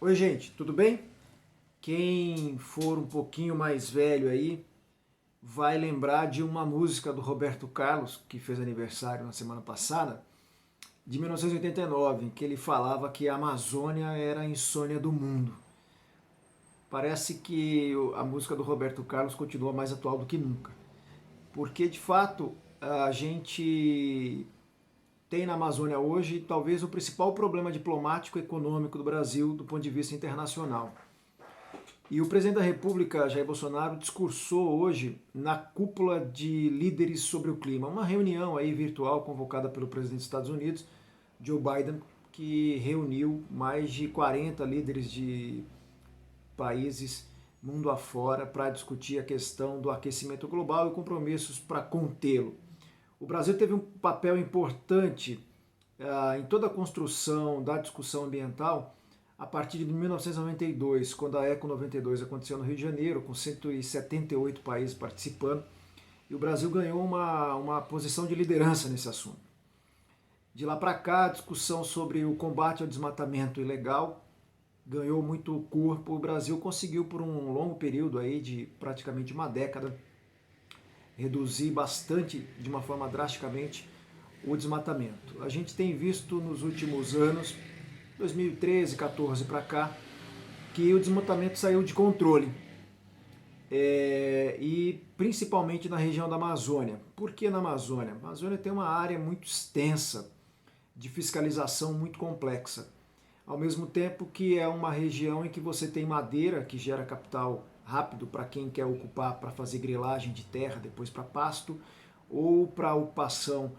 Oi, gente, tudo bem? Quem for um pouquinho mais velho aí vai lembrar de uma música do Roberto Carlos, que fez aniversário na semana passada, de 1989, em que ele falava que a Amazônia era a insônia do mundo. Parece que a música do Roberto Carlos continua mais atual do que nunca, porque de fato a gente tem na Amazônia hoje talvez o principal problema diplomático e econômico do Brasil do ponto de vista internacional. E o presidente da República, Jair Bolsonaro, discursou hoje na cúpula de líderes sobre o clima, uma reunião aí virtual convocada pelo presidente dos Estados Unidos, Joe Biden, que reuniu mais de 40 líderes de países mundo afora para discutir a questão do aquecimento global e compromissos para contê-lo. O Brasil teve um papel importante em toda a construção da discussão ambiental a partir de 1992, quando a Eco 92 aconteceu no Rio de Janeiro, com 178 países participando, e o Brasil ganhou uma posição de liderança nesse assunto. De lá para cá, a discussão sobre o combate ao desmatamento ilegal ganhou muito corpo. O Brasil conseguiu, por um longo período aí de praticamente uma década, reduzir bastante, de uma forma drasticamente, o desmatamento. A gente tem visto nos últimos anos, 2013, 14 para cá, que o desmatamento saiu de controle. E principalmente na região da Amazônia. Por que na Amazônia? A Amazônia tem uma área muito extensa, de fiscalização muito complexa. Ao mesmo tempo que é uma região em que você tem madeira, que gera capital rápido para quem quer ocupar para fazer grilagem de terra, depois para pasto, ou para ocupação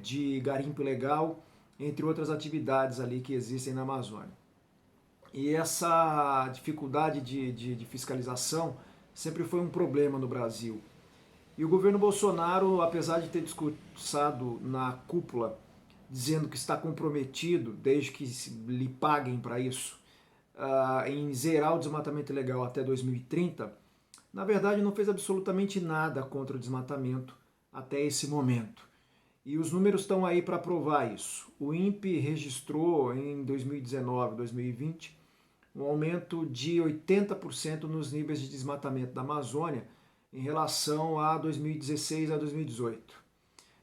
de garimpo ilegal, entre outras atividades ali que existem na Amazônia. E essa dificuldade de fiscalização sempre foi um problema no Brasil. E o governo Bolsonaro, apesar de ter discursado na cúpula, dizendo que está comprometido, desde que lhe paguem para isso, em zerar o desmatamento ilegal até 2030, na verdade não fez absolutamente nada contra o desmatamento até esse momento. E os números estão aí para provar isso. O INPE registrou em 2019, 2020, um aumento de 80% nos níveis de desmatamento da Amazônia em relação a 2016 a 2018.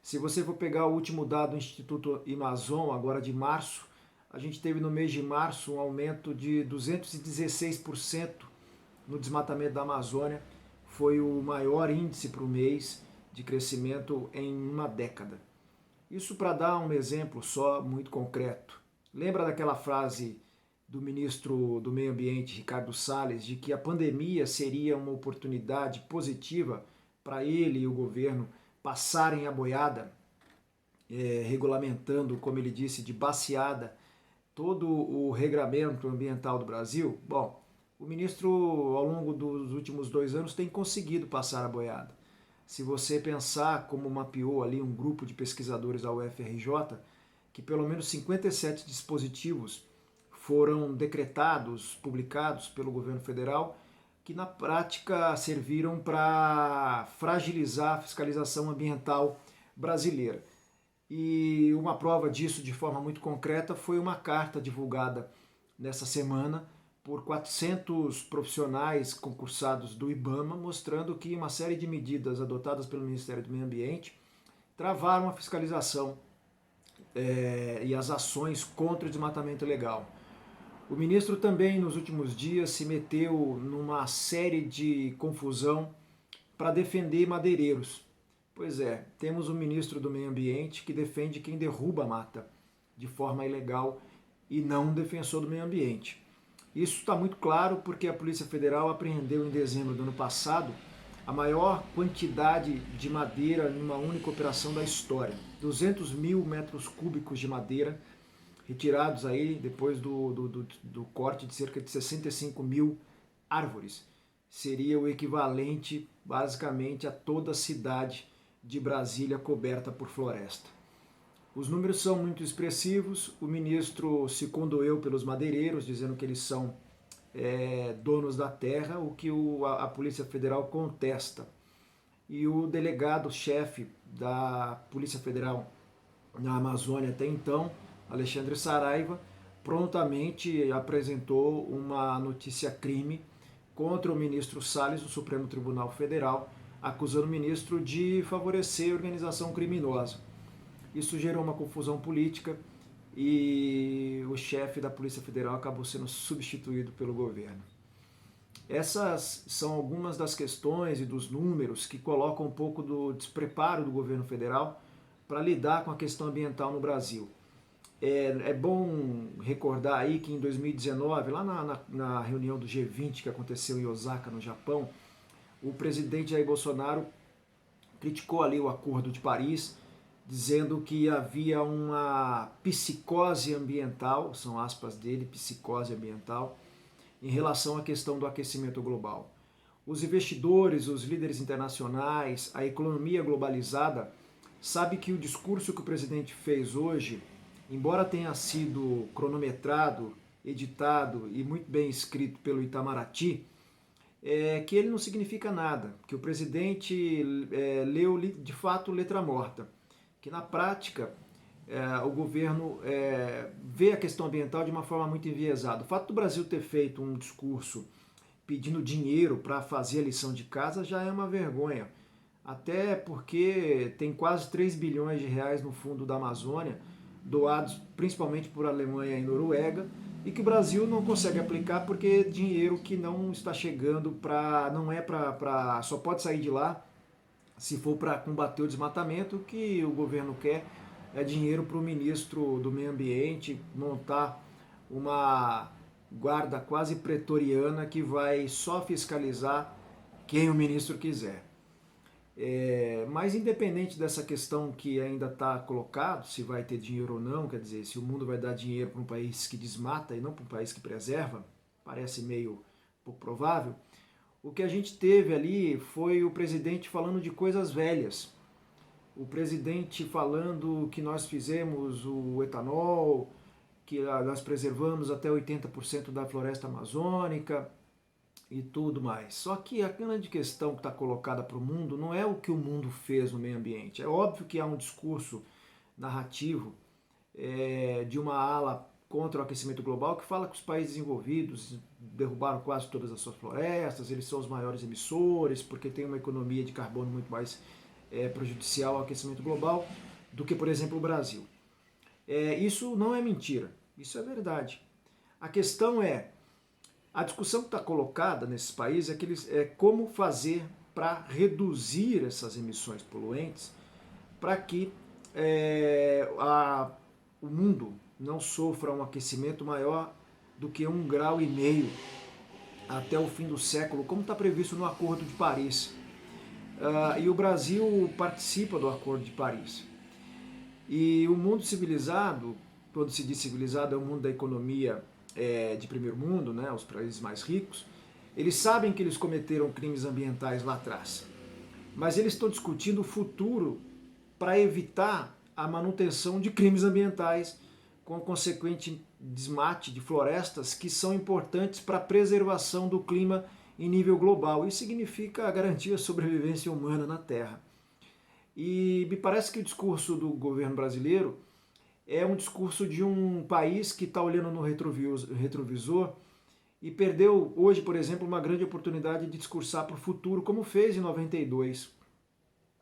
Se você for pegar o último dado do Instituto Amazon, agora de março, a gente teve no mês de março um aumento de 216% no desmatamento da Amazônia. Foi o maior índice para o mês de crescimento em uma década. Isso para dar um exemplo só muito concreto. Lembra daquela frase do ministro do Meio Ambiente, Ricardo Salles, de que a pandemia seria uma oportunidade positiva para ele e o governo passarem a boiada, regulamentando, como ele disse, de baseada, todo o regramento ambiental do Brasil? Bom, o ministro, ao longo dos últimos 2 anos, tem conseguido passar a boiada. Se você pensar como mapeou ali um grupo de pesquisadores da UFRJ, que pelo menos 57 dispositivos foram decretados, publicados pelo governo federal, que na prática serviram para fragilizar a fiscalização ambiental brasileira. E uma prova disso de forma muito concreta foi uma carta divulgada nessa semana por 400 profissionais concursados do IBAMA, mostrando que uma série de medidas adotadas pelo Ministério do Meio Ambiente travaram a fiscalização e as ações contra o desmatamento ilegal. O ministro também, nos últimos dias, se meteu numa série de confusão para defender madeireiros. Pois é, temos um ministro do Meio Ambiente que defende quem derruba a mata de forma ilegal e não um defensor do meio ambiente. Isso está muito claro porque a Polícia Federal apreendeu em dezembro do ano passado a maior quantidade de madeira numa única operação da história. 200 mil metros cúbicos de madeira retirados aí depois do corte de cerca de 65 mil árvores. Seria o equivalente basicamente a toda a cidade de Brasília coberta por floresta. Os números são muito expressivos, o ministro se condoeu pelos madeireiros, dizendo que eles são donos da terra, o que a Polícia Federal contesta. E o delegado-chefe da Polícia Federal na Amazônia até então, Alexandre Saraiva, prontamente apresentou uma notícia-crime contra o ministro Salles do Supremo Tribunal Federal, acusando o ministro de favorecer organização criminosa. Isso gerou uma confusão política e o chefe da Polícia Federal acabou sendo substituído pelo governo. Essas são algumas das questões e dos números que colocam um pouco do despreparo do governo federal para lidar com a questão ambiental no Brasil. É bom recordar aí que em 2019, lá na reunião do G20 que aconteceu em Osaka, no Japão, o presidente Jair Bolsonaro criticou ali o Acordo de Paris, dizendo que havia uma psicose ambiental, são aspas dele, psicose ambiental, em relação à questão do aquecimento global. Os investidores, os líderes internacionais, a economia globalizada, sabe que o discurso que o presidente fez hoje, embora tenha sido cronometrado, editado e muito bem escrito pelo Itamaraty, que ele não significa nada, que o presidente leu de fato letra morta, que na prática o governo vê a questão ambiental de uma forma muito enviesada. O fato do Brasil ter feito um discurso pedindo dinheiro para fazer a lição de casa já é uma vergonha, até porque tem quase 3 bilhões de reais no fundo da Amazônia, doados principalmente por Alemanha e Noruega, e que o Brasil não consegue aplicar porque é dinheiro que não está chegando só pode sair de lá se for para combater o desmatamento. O que o governo quer é dinheiro para o ministro do Meio Ambiente montar uma guarda quase pretoriana que vai só fiscalizar quem o ministro quiser. Mas independente dessa questão que ainda está colocado, se vai ter dinheiro ou não, quer dizer, se o mundo vai dar dinheiro para um país que desmata e não para um país que preserva, parece meio pouco provável, o que a gente teve ali foi o presidente falando de coisas velhas. O presidente falando que nós fizemos o etanol, que nós preservamos até 80% da floresta amazônica e tudo mais. Só que a grande questão que está colocada para o mundo não é o que o mundo fez no meio ambiente. É óbvio que há um discurso narrativo de uma ala contra o aquecimento global que fala que os países desenvolvidos derrubaram quase todas as suas florestas, eles são os maiores emissores, porque tem uma economia de carbono muito mais prejudicial ao aquecimento global do que, por exemplo, o Brasil. Isso não é mentira, isso é verdade. A questão a discussão que está colocada nesses países é como fazer para reduzir essas emissões poluentes para que o mundo não sofra um aquecimento maior do que 1,5 grau até o fim do século, como está previsto no Acordo de Paris. E o Brasil participa do Acordo de Paris. E o mundo civilizado, quando se diz civilizado, é o mundo da economia de primeiro mundo, né, os países mais ricos, eles sabem que eles cometeram crimes ambientais lá atrás, mas eles estão discutindo o futuro para evitar a manutenção de crimes ambientais com o consequente desmate de florestas que são importantes para a preservação do clima em nível global. Isso significa garantir a sobrevivência humana na Terra. E me parece que o discurso do governo brasileiro é um discurso de um país que está olhando no retrovisor e perdeu hoje, por exemplo, uma grande oportunidade de discursar para o futuro, como fez em 92,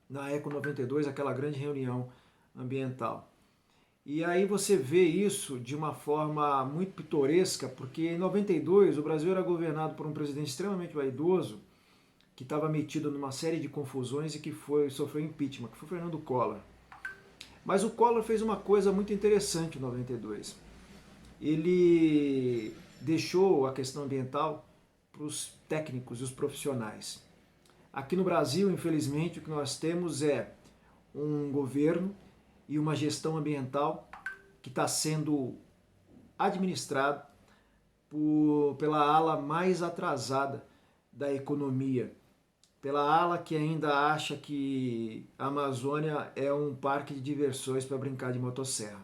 na Eco 92, aquela grande reunião ambiental. E aí você vê isso de uma forma muito pitoresca, porque em 92 o Brasil era governado por um presidente extremamente vaidoso, que estava metido numa série de confusões e que sofreu impeachment, que foi Fernando Collor. Mas o Collor fez uma coisa muito interessante em 92. Ele deixou a questão ambiental para os técnicos e os profissionais. Aqui no Brasil, infelizmente, o que nós temos é um governo e uma gestão ambiental que está sendo administrado pela ala mais atrasada da economia, pela ala que ainda acha que a Amazônia é um parque de diversões para brincar de motosserra.